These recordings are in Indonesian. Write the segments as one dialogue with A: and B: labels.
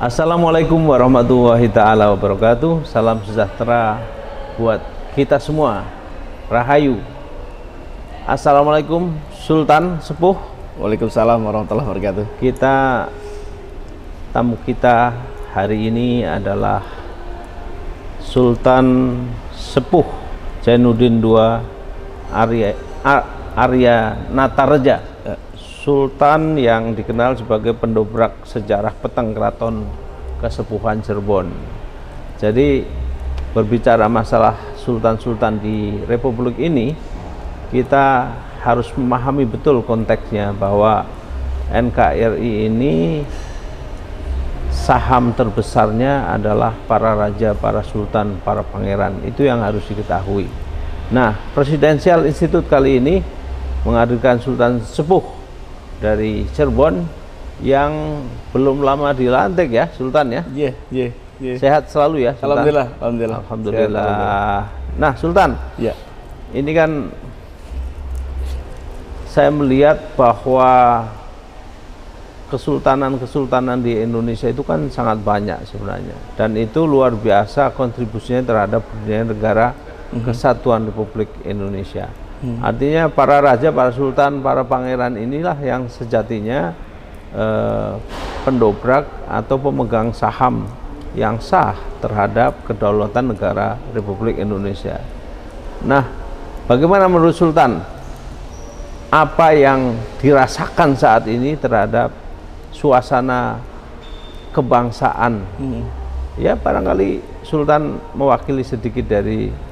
A: Assalamualaikum warahmatullahi ta'ala wabarakatuh. Salam sejahtera buat kita semua. Rahayu. Assalamualaikum Sultan Sepuh.
B: Waalaikumsalam warahmatullahi wabarakatuh.
A: Tamu kita hari ini adalah Sultan Sepuh Zainuddin II Arya Natareja, Sultan yang dikenal sebagai pendobrak sejarah petang Keraton Kesepuhan Cirebon. Jadi berbicara masalah sultan-sultan di Republik ini, kita harus memahami betul konteksnya bahwa NKRI ini saham terbesarnya adalah para raja, para sultan, para pangeran. Itu yang harus diketahui. Nah, Presidensial Institute kali ini menghadirkan Sultan Sepuh dari Cirebon yang belum lama dilantik ya, Sultan ya.
B: Iya.
A: Sehat selalu ya, Sultan.
B: Alhamdulillah.
A: Nah, Sultan.
B: Ya.
A: Ini kan saya melihat bahwa kesultanan di Indonesia itu kan sangat banyak sebenarnya, dan itu luar biasa kontribusinya terhadap berdirinya negara Kesatuan Republik Indonesia. Artinya para raja, para sultan, para pangeran inilah yang sejatinya pendobrak atau pemegang saham yang sah terhadap kedaulatan negara Republik Indonesia. Nah, bagaimana menurut Sultan, apa yang dirasakan saat ini terhadap suasana kebangsaan? Ya, barangkali Sultan mewakili sedikit dari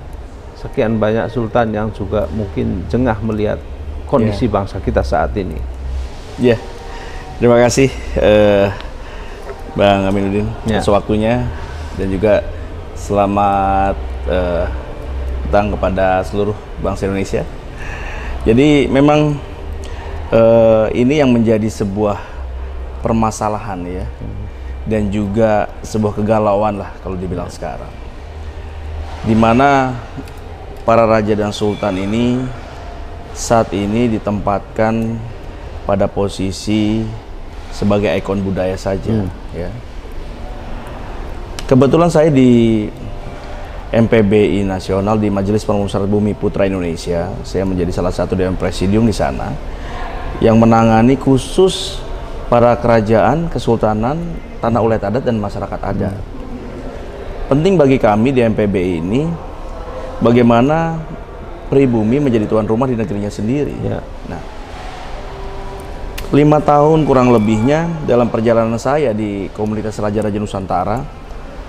A: sekian banyak sultan yang juga mungkin jengah melihat kondisi bangsa kita saat ini.
B: Ya, terima kasih Bang Aminuddin atas waktunya, dan juga selamat datang kepada seluruh bangsa Indonesia. Jadi memang ini yang menjadi sebuah permasalahan ya, dan juga sebuah kegalauan lah kalau dibilang sekarang, dimana para raja dan sultan ini saat ini ditempatkan pada posisi sebagai ikon budaya saja. Ya. Kebetulan saya di MPBI Nasional, di Majelis Permusyawaratan Bumi Putra Indonesia, saya menjadi salah satu Dewan Presidium di sana yang menangani khusus para kerajaan, kesultanan, tanah ulayat adat dan masyarakat adat. Penting bagi kami di MPBI ini bagaimana pribumi menjadi tuan rumah di negerinya sendiri. Nah, 5 tahun kurang lebihnya dalam perjalanan saya di komunitas Raja-Raja Nusantara,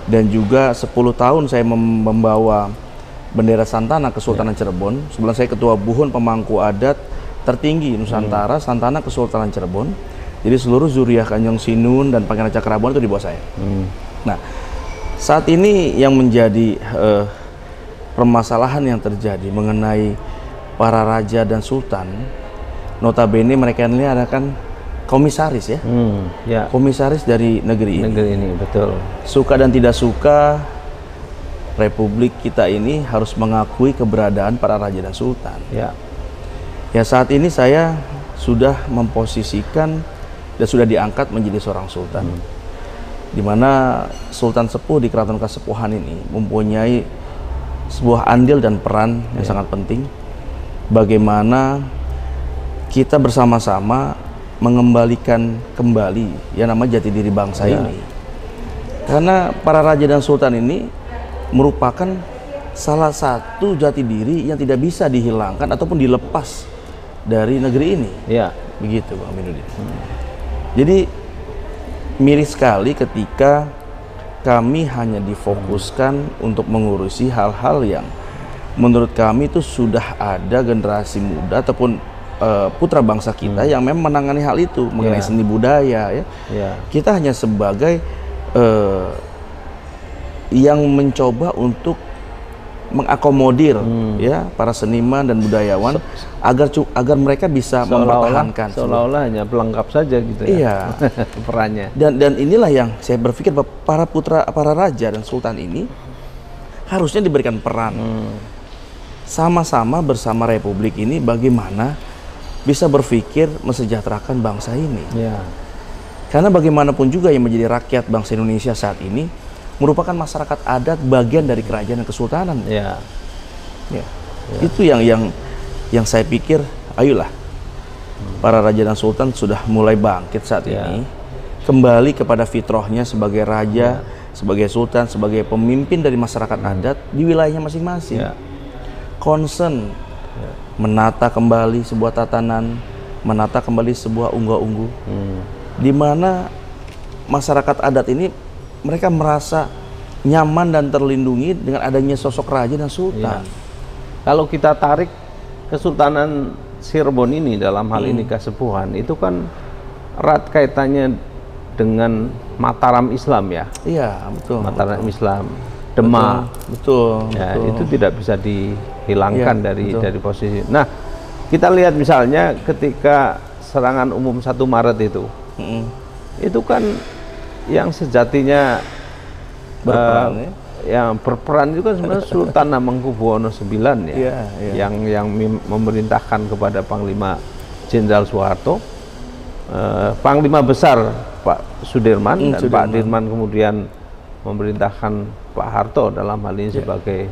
B: dan juga 10 tahun saya membawa bendera Santana Kesultanan Cirebon. Sebelum saya ketua Buhun Pemangku Adat tertinggi Nusantara, Santana Kesultanan Cirebon. Jadi seluruh zuriah Kanjeng Sinun dan Pangeran Cakrabon itu di bawah saya. Nah, saat ini yang menjadi permasalahan yang terjadi mengenai para raja dan sultan, notabene mereka ini adalah komisaris ya, komisaris dari negeri ini.
A: Betul.
B: Suka dan tidak suka, Republik kita ini harus mengakui keberadaan para raja dan sultan. Ya, saat ini saya sudah memposisikan dan sudah diangkat menjadi seorang sultan, dimana Sultan Sepuh di Keraton Kesepuhan ini mempunyai sebuah andil dan peran yang sangat penting, bagaimana kita bersama-sama mengembalikan kembali yang namanya jati diri bangsa ini. Karena para raja dan sultan ini merupakan salah satu jati diri yang tidak bisa dihilangkan ataupun dilepas dari negeri ini. Begitu Bang Aminuddin. Jadi miris sekali ketika kami hanya difokuskan untuk mengurusi hal-hal yang menurut kami itu sudah ada generasi muda ataupun putra bangsa kita yang memang menangani hal itu mengenai seni budaya ya. Kita hanya sebagai yang mencoba untuk mengakomodir ya para seniman dan budayawan agar mereka bisa mempertahankan,
A: seolah-olah hanya pelengkap saja gitu ya. Perannya.
B: Dan inilah yang saya berpikir bahwa para raja dan sultan ini harusnya diberikan peran sama-sama bersama Republik ini, bagaimana bisa berpikir mesejahterakan bangsa ini. Karena bagaimanapun juga yang menjadi rakyat bangsa Indonesia saat ini merupakan masyarakat adat bagian dari kerajaan dan kesultanan. Ya. Itu yang saya pikir, ayolah para raja dan sultan sudah mulai bangkit saat ini, kembali kepada fitrahnya sebagai raja, sebagai sultan, sebagai pemimpin dari masyarakat adat di wilayahnya masing-masing. Concern menata kembali sebuah tatanan, menata kembali sebuah unggah-ungguh, di mana masyarakat adat ini mereka merasa nyaman dan terlindungi dengan adanya sosok raja dan sultan.
A: Kalau kita tarik Kesultanan Cirebon ini dalam hal ini Kasepuhan, itu kan erat kaitannya dengan Mataram Islam ya.
B: Iya, betul.
A: Mataram Islam, Demak.
B: Betul.
A: Ya, itu tidak bisa dihilangkan dari posisi. Nah, kita lihat misalnya ketika serangan umum 1 Maret itu kan yang sejatinya yang berperan itu kan sebenarnya Sultan Hamengkubuwono IX yang memerintahkan kepada Panglima Jenderal Soeharto, Panglima Besar Pak Sudirman, dan Pak Dirman kemudian memerintahkan Pak Harto dalam hal ini sebagai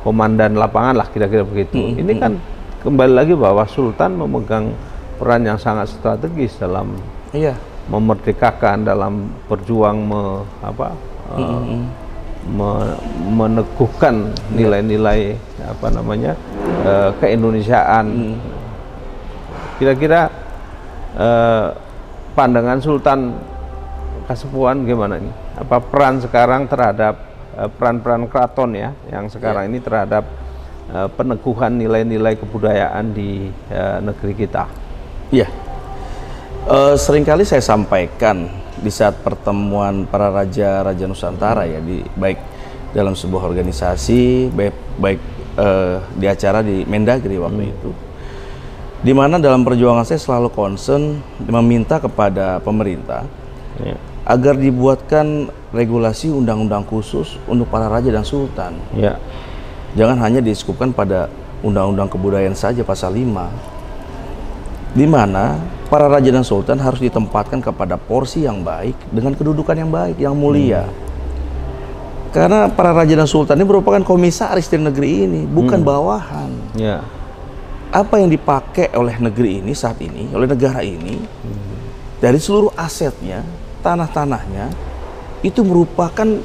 A: komandan lapangan lah, kira-kira begitu. Ini kan kembali lagi bahwa Sultan memegang peran yang sangat strategis dalam memerdekakan, dalam berjuang meneguhkan nilai-nilai keindonesiaan. Kira-kira pandangan Sultan Kasepuhan gimana nih? Apa peran sekarang terhadap peran-peran keraton ya yang sekarang ini terhadap peneguhan nilai-nilai kebudayaan di negeri kita?
B: Seringkali saya sampaikan di saat pertemuan para raja-raja Nusantara baik dalam sebuah organisasi, baik di acara di Mendagri waktu itu, di mana dalam perjuangan saya selalu concern meminta kepada pemerintah agar dibuatkan regulasi undang-undang khusus untuk para raja dan sultan. Jangan hanya diskupkan pada undang-undang kebudayaan saja pasal 5, di mana para raja dan sultan harus ditempatkan kepada porsi yang baik dengan kedudukan yang baik, yang mulia. Karena para raja dan sultan ini merupakan komisaris di negeri ini, bukan bawahan. Apa yang dipakai oleh negeri ini saat ini, oleh negara ini, dari seluruh asetnya, tanah-tanahnya, itu merupakan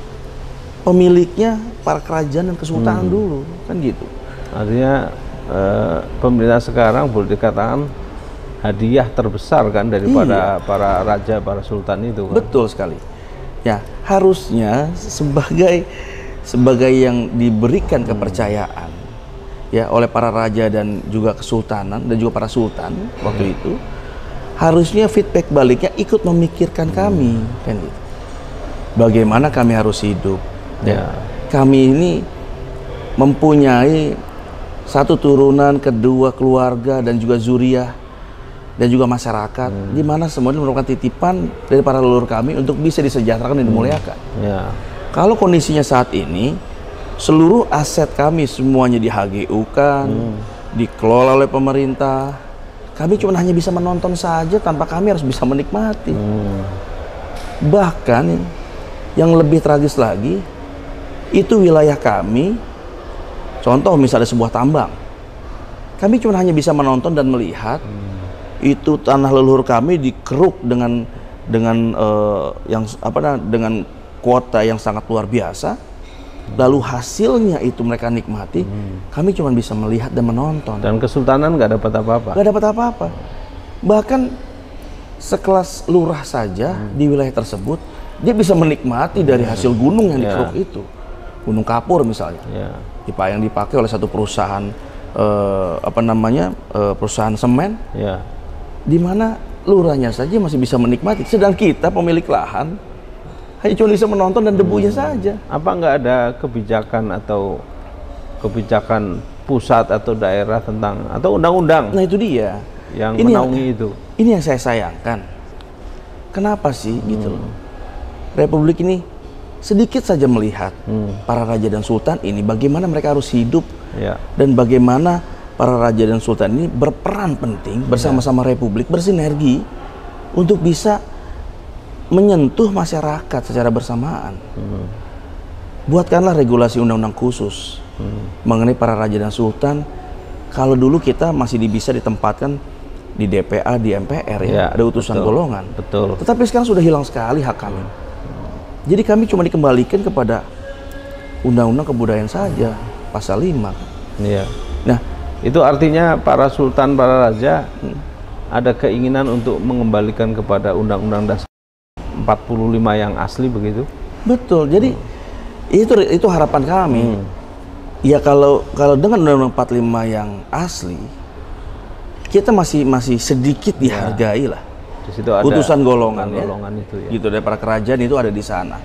B: pemiliknya para kerajaan dan kesultanan dulu, kan gitu.
A: Artinya pemerintah sekarang boleh dikatakan hadiah terbesar kan daripada para raja, para sultan itu kan?
B: Betul sekali. Ya, harusnya sebagai yang diberikan kepercayaan ya oleh para raja dan juga kesultanan dan juga para sultan waktu itu, harusnya feedback baliknya ikut memikirkan kami kan gitu. Bagaimana kami harus hidup. Kami ini mempunyai satu turunan, kedua keluarga dan juga zuriah dan juga masyarakat, di mana semuanya merupakan titipan dari para leluhur kami untuk bisa disejahterakan dan dimuliakan. Kalau kondisinya saat ini, seluruh aset kami semuanya di HGU-kan, dikelola oleh pemerintah, kami cuma hanya bisa menonton saja tanpa kami harus bisa menikmati. Bahkan yang lebih tragis lagi, itu wilayah kami, contoh misalnya sebuah tambang, kami cuma hanya bisa menonton dan melihat. Itu tanah leluhur kami dikeruk dengan kuota yang sangat luar biasa, lalu hasilnya itu mereka nikmati, kami cuma bisa melihat dan menonton.
A: Dan kesultanan nggak dapat apa-apa.
B: Nggak dapat apa-apa. Bahkan sekelas lurah saja di wilayah tersebut, dia bisa menikmati dari hasil gunung yang dikeruk itu, Gunung Kapur misalnya, yang dipakai oleh satu perusahaan perusahaan semen. Di mana lurahnya saja masih bisa menikmati, sedang kita pemilik lahan hanya cuma bisa menonton dan debunya saja.
A: Apa nggak ada kebijakan pusat atau daerah tentang atau undang-undang?
B: Nah itu dia
A: yang menaungi itu.
B: Ini yang saya sayangkan. Kenapa sih gitu loh? Republik ini sedikit saja melihat para raja dan sultan ini bagaimana mereka harus hidup dan bagaimana para raja dan sultan ini berperan penting bersama-sama Republik, bersinergi untuk bisa menyentuh masyarakat secara bersamaan. Buatkanlah regulasi undang-undang khusus mengenai para raja dan sultan. Kalau dulu kita masih bisa ditempatkan di DPA, di MPR ya, ada utusan golongan.
A: Betul.
B: Tetapi sekarang sudah hilang sekali hak kami. Jadi kami cuma dikembalikan kepada undang-undang kebudayaan saja, pasal 5.
A: Iya.
B: Nah,
A: itu artinya para sultan, para raja ada keinginan untuk mengembalikan kepada Undang-Undang Dasar 45 yang asli begitu?
B: Betul. Jadi itu harapan kami. Ya kalau dengan Undang-Undang 45 yang asli, kita masih sedikit dihargai lah.
A: Di situ ada
B: putusan golongan ya.
A: Itu ya.
B: Gitu, dari para kerajaan itu ada di sana.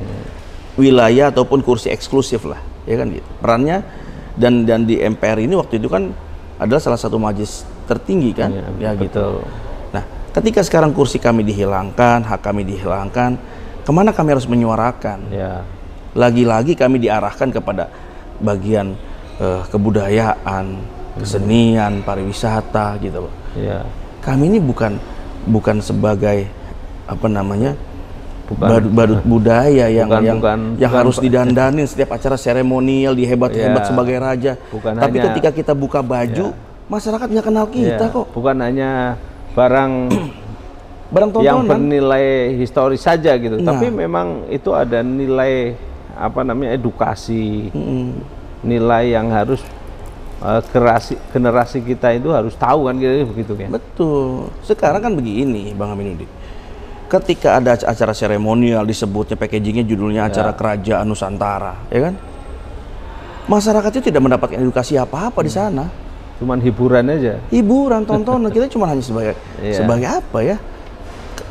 B: Wilayah ataupun kursi eksklusif lah, ya kan gitu. Perannya dan di MPR ini waktu itu kan adalah salah satu majelis tertinggi kan, ya gitu.
A: Betul.
B: Nah, ketika sekarang kursi kami dihilangkan, hak kami dihilangkan, kemana kami harus menyuarakan?
A: Ya.
B: Lagi-lagi kami diarahkan kepada bagian kebudayaan, kesenian, pariwisata gitu loh.
A: Ya.
B: Kami ini bukan sebagai apa namanya badut budaya yang harus didandanin setiap acara seremonial dihebat-hebat sebagai raja. Tapi ketika kita buka baju, masyarakat nggak kenal kita kok.
A: Bukan hanya barang
B: tontonan
A: yang bernilai historis saja gitu. Tapi memang itu ada nilai edukasi, nilai yang harus generasi kita itu harus tahu kan, gitu begitu kan.
B: Betul. Sekarang kan begini, Bang Aminuddin. Ketika ada acara seremonial disebutnya packagingnya judulnya acara kerajaan Nusantara, ya kan? Masyarakat itu tidak mendapatkan edukasi apa-apa di sana.
A: Cuman hiburan aja.
B: Hiburan, tontonan. Kita cuma hanya sebagai apa ya?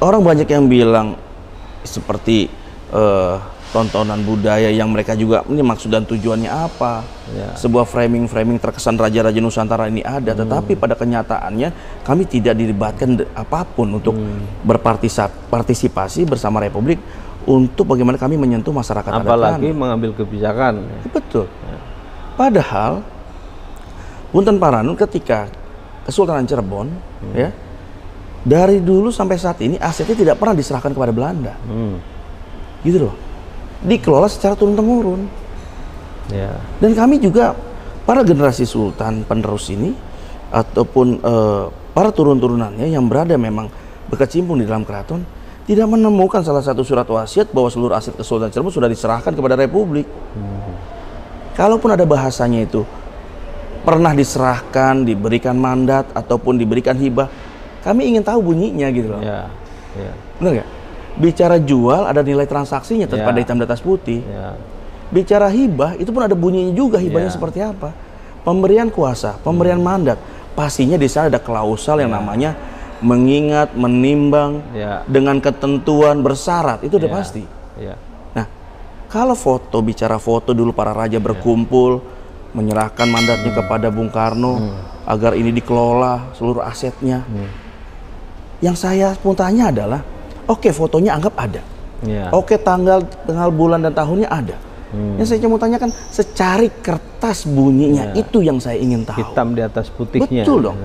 B: Orang banyak yang bilang seperti tontonan budaya yang mereka juga ini maksud dan tujuannya apa, sebuah framing terkesan raja-raja Nusantara ini ada, tetapi pada kenyataannya kami tidak dilibatkan apapun untuk berpartisipasi bersama Republik untuk bagaimana kami menyentuh masyarakat
A: apalagi mengambil kebijakan.
B: Betul. Padahal Punten Paranun ketika Kesultanan Cirebon ya, dari dulu sampai saat ini asetnya tidak pernah diserahkan kepada Belanda. Gitu loh. Dikelola secara turun-temurun. Dan kami juga para generasi sultan penerus ini ataupun para turun-turunannya yang berada memang berkecimpung di dalam keraton tidak menemukan salah satu surat wasiat bahwa seluruh aset Kesultanan Cirebon sudah diserahkan kepada Republik. Kalaupun ada bahasanya itu pernah diserahkan, diberikan mandat ataupun diberikan hibah, kami ingin tahu bunyinya gitu loh. Benar nggak? Bicara jual ada nilai transaksinya pada hitam di atas putih. Bicara hibah itu pun ada bunyinya juga, hibahnya seperti apa. Pemberian kuasa, pemberian mandat, pastinya di sana ada klausal yang namanya mengingat, menimbang dengan ketentuan bersyarat, itu udah pasti. Nah, kalau bicara foto dulu para raja berkumpul menyerahkan mandatnya kepada Bung Karno agar ini dikelola seluruh asetnya. Yang saya pun tanya adalah, oke, fotonya anggap ada. Oke, tanggal bulan dan tahunnya ada. Yang saya cuma tanyakan, secari kertas bunyinya, itu yang saya ingin tahu.
A: Hitam di atas putihnya.
B: Betul dong.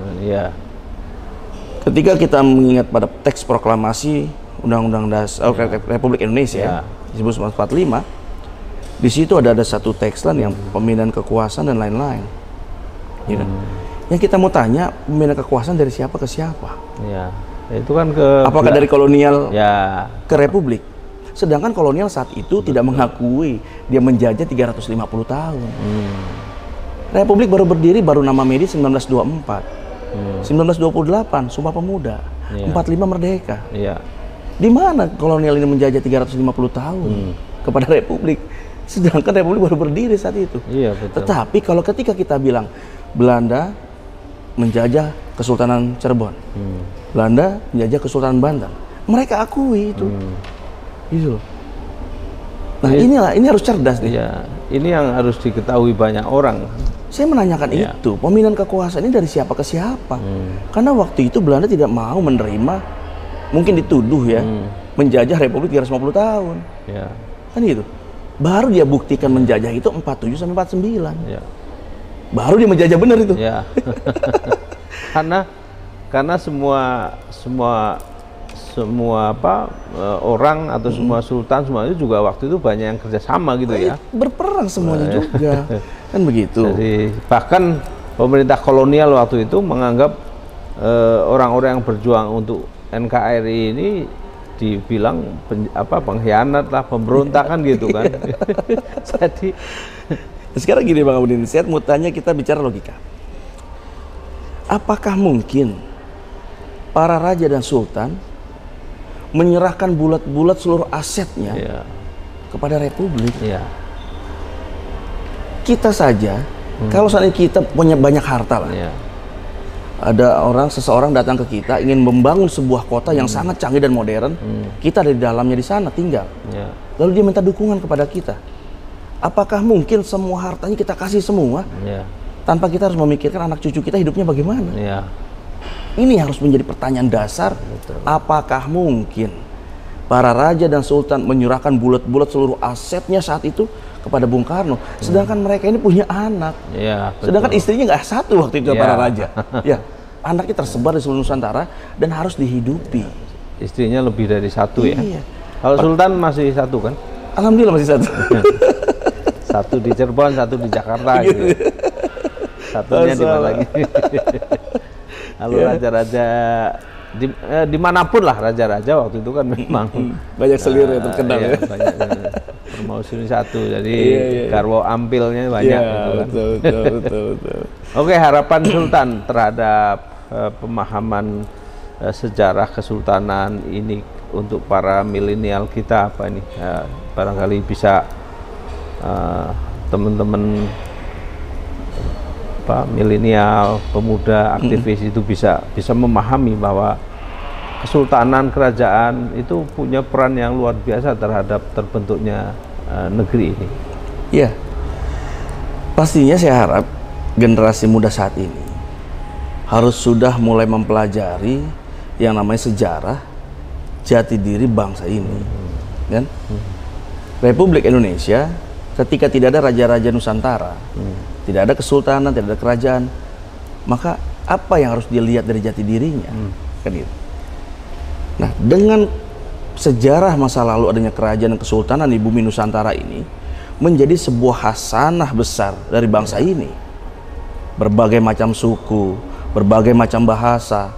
B: Ketika kita mengingat pada teks proklamasi Undang-Undang Dasar Republik Indonesia 1945, di situ ada satu tekslan yang pemindahan kekuasaan dan lain-lain. Yang kita mau tanya, pemindahan kekuasaan dari siapa ke siapa?
A: Itu kan
B: apakah dari kolonial ke Republik? Sedangkan kolonial saat itu tidak mengakui dia menjajah 350 tahun. Republik baru berdiri, baru nama medis 1924. 1928 Sumpah Pemuda. 45 merdeka. Di mana kolonial ini menjajah 350 tahun kepada Republik? Sedangkan Republik baru berdiri saat itu.
A: Betul.
B: Tetapi kalau ketika kita bilang Belanda menjajah Kesultanan Cirebon, Belanda menjajah Kesultanan Banten, mereka akui itu. Gitu. Nah, ini harus cerdas nih.
A: Ini yang harus diketahui banyak orang.
B: Saya menanyakan itu, pemindahan kekuasaan ini dari siapa ke siapa? Karena waktu itu Belanda tidak mau menerima, mungkin dituduh menjajah Republik 350 tahun. Kan gitu. Baru dia buktikan menjajah itu 47 sampai 49. Baru dia menjajah benar itu.
A: Karena semua semua orang atau semua sultan semua itu juga waktu itu banyak yang kerjasama gitu ya.
B: Berperang semuanya juga, kan begitu.
A: Jadi bahkan pemerintah kolonial waktu itu menganggap orang-orang yang berjuang untuk NKRI ini dibilang pengkhianat lah, pemberontakan gitu kan. Jadi
B: sekarang gini Bang Abudin, saya mau tanya, kita bicara logika. Apakah mungkin para raja dan sultan menyerahkan bulat-bulat seluruh asetnya kepada republik? Kita saja, kalau saat ini kita punya banyak harta lah, ada seseorang datang ke kita ingin membangun sebuah kota yang sangat canggih dan modern, kita ada di dalamnya di sana tinggal, lalu dia minta dukungan kepada kita. Apakah mungkin semua hartanya kita kasih semua, tanpa kita harus memikirkan anak cucu kita hidupnya bagaimana? Ini harus menjadi pertanyaan dasar. Apakah mungkin para raja dan sultan menyerahkan bulat-bulat seluruh asetnya saat itu kepada Bung Karno, sedangkan mereka ini punya anak, sedangkan istrinya nggak satu waktu itu para raja, anaknya tersebar di seluruh Nusantara dan harus dihidupi.
A: Istrinya lebih dari satu ya. Kalau sultan masih satu kan?
B: Alhamdulillah masih satu.
A: Satu di Cirebon, satu di Jakarta gitu. Satunya di mana lagi? Lalu raja-raja dimanapun lah raja-raja waktu itu kan memang
B: banyak selir yang terkenal ya.
A: Banyak permaisuri satu, jadi garwo ampilnya banyak gitu kan.
B: Betul.
A: Oke, harapan Sultan terhadap pemahaman sejarah kesultanan ini untuk para milenial kita apa ini? Barangkali bisa teman-teman milenial, pemuda, aktivis itu bisa memahami bahwa kesultanan, kerajaan itu punya peran yang luar biasa terhadap terbentuknya negeri ini.
B: Iya, pastinya saya harap generasi muda saat ini harus sudah mulai mempelajari yang namanya sejarah jati diri bangsa ini, kan? Republik Indonesia ketika tidak ada raja-raja Nusantara, tidak ada kesultanan, tidak ada kerajaan, maka apa yang harus dilihat dari jati dirinya? Kan gitu. Nah, dengan sejarah masa lalu adanya kerajaan dan kesultanan di bumi Nusantara ini menjadi sebuah hasanah besar dari bangsa ini. Berbagai macam suku, berbagai macam bahasa,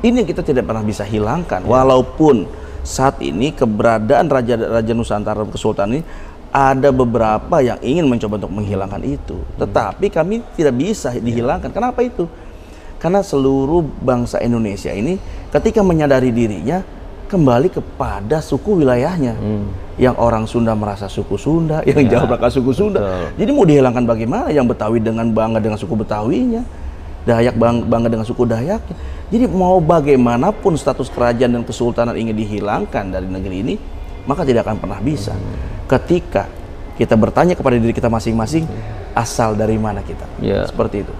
B: ini kita tidak pernah bisa hilangkan. Walaupun saat ini keberadaan raja-raja Nusantara dan kesultanan ini ada beberapa yang ingin mencoba untuk menghilangkan itu, tetapi kami tidak bisa dihilangkan. Kenapa itu? Karena seluruh bangsa Indonesia ini ketika menyadari dirinya kembali kepada suku wilayahnya. Yang orang Sunda merasa suku Sunda, yang Jawa merasa suku Sunda. Jadi mau dihilangkan bagaimana? Yang Betawi dengan bangga dengan suku Betawinya, Dayak bangga dengan suku Dayaknya. Jadi mau bagaimanapun status kerajaan dan kesultanan ingin dihilangkan dari negeri ini, maka tidak akan pernah bisa. Ketika kita bertanya kepada diri kita masing-masing, asal dari mana kita, seperti itu.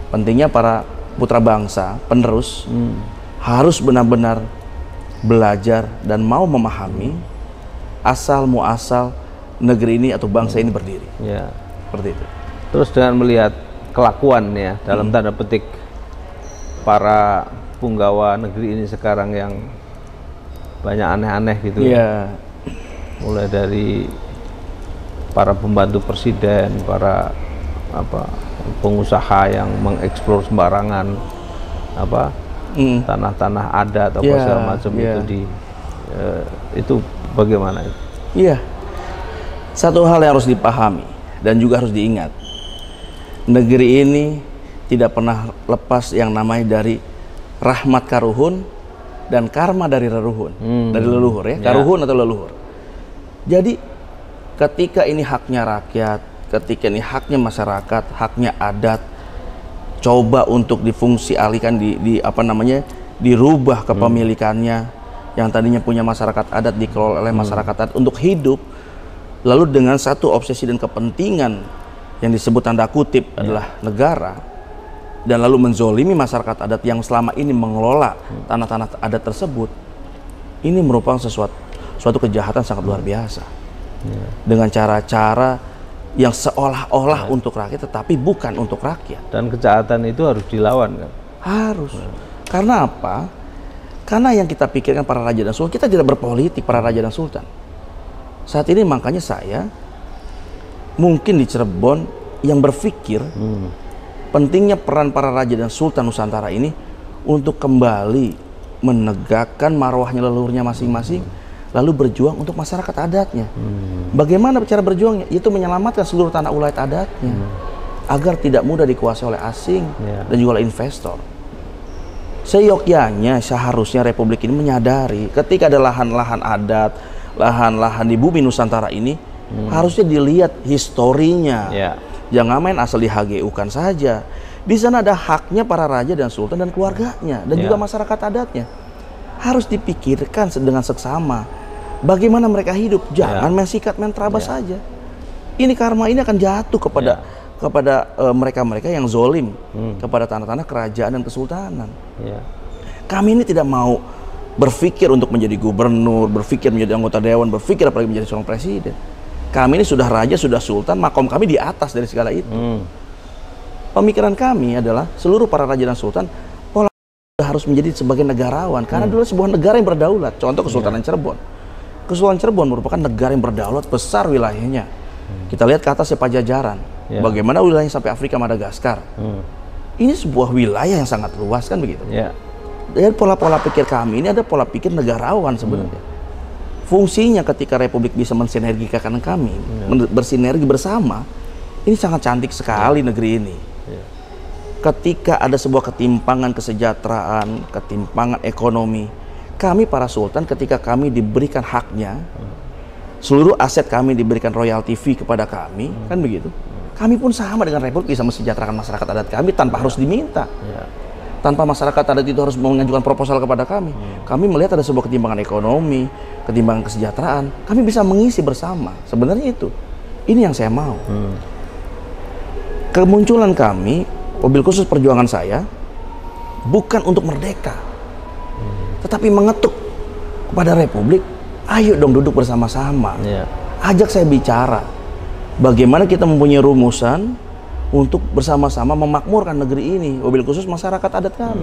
B: Pentingnya para putra bangsa penerus harus benar-benar belajar dan mau memahami asal muasal negeri ini atau bangsa ini berdiri. Seperti itu.
A: Terus dengan melihat kelakuan ya dalam tanda petik para punggawa negeri ini sekarang yang banyak aneh-aneh gitu. Mulai dari para pembantu presiden, para pengusaha yang mengeksplor sembarangan tanah-tanah adat atau segala macam itu bagaimana itu?
B: Satu hal yang harus dipahami dan juga harus diingat, negeri ini tidak pernah lepas yang namanya dari rahmat karuhun dan karma dari leluhur, dari leluhur ya, karuhun atau leluhur. Jadi ketika ini haknya rakyat, ketika ini haknya masyarakat, haknya adat, coba untuk difungsi alihkan, dirubah kepemilikannya, yang tadinya punya masyarakat adat dikelola oleh masyarakat adat untuk hidup, lalu dengan satu obsesi dan kepentingan yang disebut tanda kutip adalah negara, dan lalu menzolimi masyarakat adat yang selama ini mengelola tanah-tanah adat tersebut. Ini merupakan suatu kejahatan sangat luar biasa. Dengan cara-cara yang seolah-olah untuk rakyat tetapi bukan untuk rakyat.
A: Dan kejahatan itu harus dilawan kan?
B: Harus. Karena apa? Karena yang kita pikirkan para raja dan sultan, kita tidak berpolitik para raja dan sultan. Saat ini makanya saya mungkin di Cirebon yang berpikir pentingnya peran para raja dan sultan Nusantara ini untuk kembali menegakkan marwahnya leluhurnya masing-masing, lalu berjuang untuk masyarakat adatnya. Bagaimana cara berjuangnya? Itu menyelamatkan seluruh tanah ulayat adatnya agar tidak mudah dikuasai oleh asing dan juga oleh investor. Seyogyanya seharusnya Republik ini menyadari ketika ada lahan-lahan adat, lahan-lahan di bumi Nusantara ini harusnya dilihat historinya. Jangan main asal di HGU-kan saja. Di sana ada haknya para raja dan sultan dan keluarganya dan juga masyarakat adatnya. Harus dipikirkan dengan seksama. Bagaimana mereka hidup? Jangan main sikat, main terabas saja. Ini karma ini akan jatuh kepada mereka-mereka yang zolim kepada tanah-tanah kerajaan dan kesultanan. Kami ini tidak mau berpikir untuk menjadi gubernur, berpikir menjadi anggota dewan, berpikir apalagi menjadi seorang presiden. Kami ini sudah raja, sudah sultan, makom kami di atas dari segala itu. Pemikiran kami adalah seluruh para raja dan sultan pola harus menjadi sebagai negarawan, karena dulu sebuah negara yang berdaulat. Contoh Kesultanan Cirebon. Kesultanan Cirebon merupakan negara yang berdaulat, besar wilayahnya. Kita lihat ke atasnya Pajajaran. Bagaimana wilayahnya sampai Afrika, Madagaskar. Ini sebuah wilayah yang sangat luas kan begitu. Dan pola-pola pikir kami ini ada pola pikir negarawan sebenarnya. Fungsinya ketika Republik bisa mensinergikan kami, bersinergi bersama, ini sangat cantik sekali negeri ini. Ketika ada sebuah ketimpangan kesejahteraan, ketimpangan ekonomi, kami para sultan ketika kami diberikan haknya, seluruh aset kami diberikan royalty fee kepada kami, kan begitu. Kami pun sama dengan Republik bisa mensejahterakan masyarakat adat kami tanpa harus diminta. Tanpa masyarakat adat itu harus mengajukan proposal kepada kami. Kami melihat ada sebuah ketimpangan ekonomi, ketimpangan kesejahteraan, kami bisa mengisi bersama. Sebenarnya itu. Ini yang saya mau. Kemunculan kami, mobil khusus perjuangan saya, bukan untuk merdeka, tetapi mengetuk kepada Republik, ayo dong duduk bersama-sama. Ajak saya bicara. Bagaimana kita mempunyai rumusan untuk bersama-sama memakmurkan negeri ini, mobil khusus masyarakat adat kami.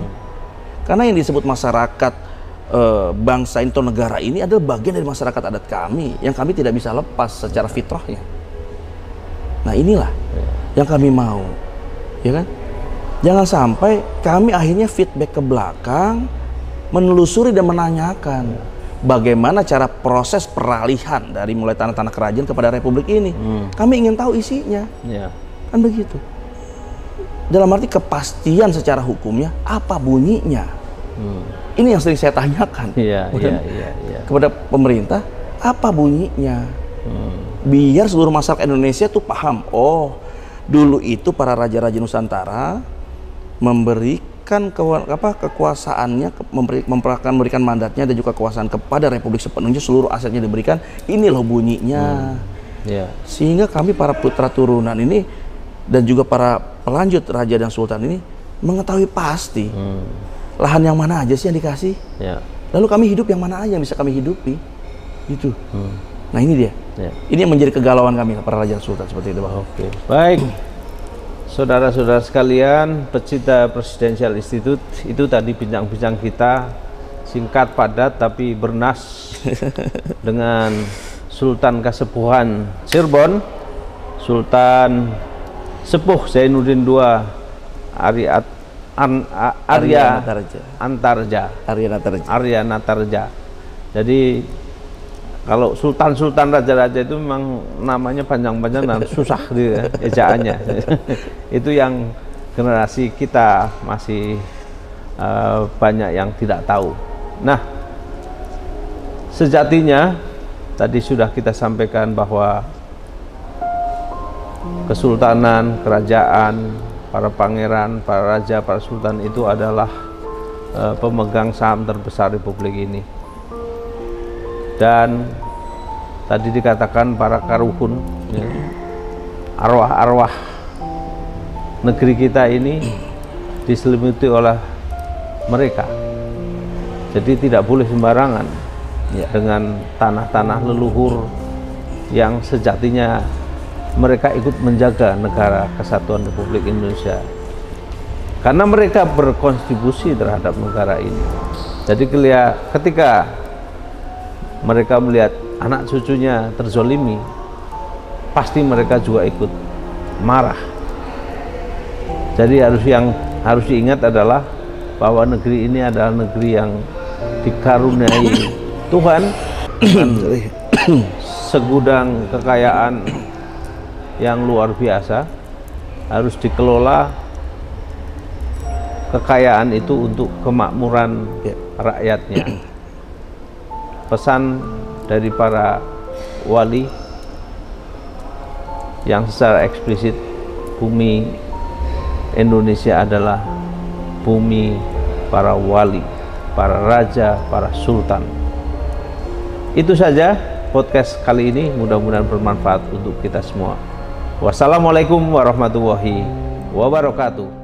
B: Karena yang disebut masyarakat bangsa atau negara ini adalah bagian dari masyarakat adat kami yang kami tidak bisa lepas secara fitrahnya. Nah inilah yang kami mau, ya kan? Jangan sampai kami akhirnya feedback ke belakang, menelusuri dan menanyakan bagaimana cara proses peralihan dari mulai tanah-tanah kerajaan kepada Republik ini. Kami ingin tahu isinya. Kan begitu. Dalam arti kepastian secara hukumnya, apa bunyinya. Ini yang sering saya tanyakan kepada pemerintah, apa bunyinya. Biar seluruh masyarakat Indonesia tuh paham, oh dulu itu para raja-raja Nusantara memberikan kekuasaannya, memberikan mandatnya dan juga kekuasaan kepada Republik sepenuhnya, seluruh asetnya diberikan. Ini loh bunyinya. Sehingga kami para putra turunan ini dan juga para pelanjut raja dan sultan ini mengetahui pasti lahan yang mana aja sih yang dikasih. Lalu kami hidup yang mana aja yang bisa kami hidupi. Itu. Nah ini dia. Ini yang menjadi kegalauan kami para raja dan sultan seperti itu, Bang.
A: Oke. Baik. Saudara-saudara sekalian, pecinta Presidential Institute, itu tadi bincang-bincang kita singkat, padat, tapi bernas dengan Sultan Kasepuhan Cirebon, Sultan Sepuh Zainuddin II Arya Natarja. Jadi kalau sultan-sultan raja-raja itu memang namanya panjang-panjang dan susah dia ejaannya. Itu yang generasi kita masih banyak yang tidak tahu. Nah, sejatinya tadi sudah kita sampaikan bahwa kesultanan, kerajaan, para pangeran, para raja, para sultan itu adalah pemegang saham terbesar Republik ini. Dan tadi dikatakan para karuhun, arwah-arwah negeri kita ini diselimuti oleh mereka. Jadi tidak boleh sembarangan dengan tanah-tanah leluhur yang sejatinya mereka ikut menjaga negara kesatuan Republik Indonesia. Karena mereka berkontribusi terhadap negara ini. Jadi ketika mereka melihat anak cucunya terzolimi, pasti mereka juga ikut marah. Jadi yang harus diingat adalah bahwa negeri ini adalah negeri yang dikaruniai Tuhan dengan segudang kekayaan yang luar biasa. Harus dikelola kekayaan itu untuk kemakmuran rakyatnya. Pesan dari para wali yang secara eksplisit, bumi Indonesia adalah bumi para wali, para raja, para sultan. Itu saja podcast kali ini, mudah-mudahan bermanfaat untuk kita semua. Wassalamualaikum warahmatullahi wabarakatuh.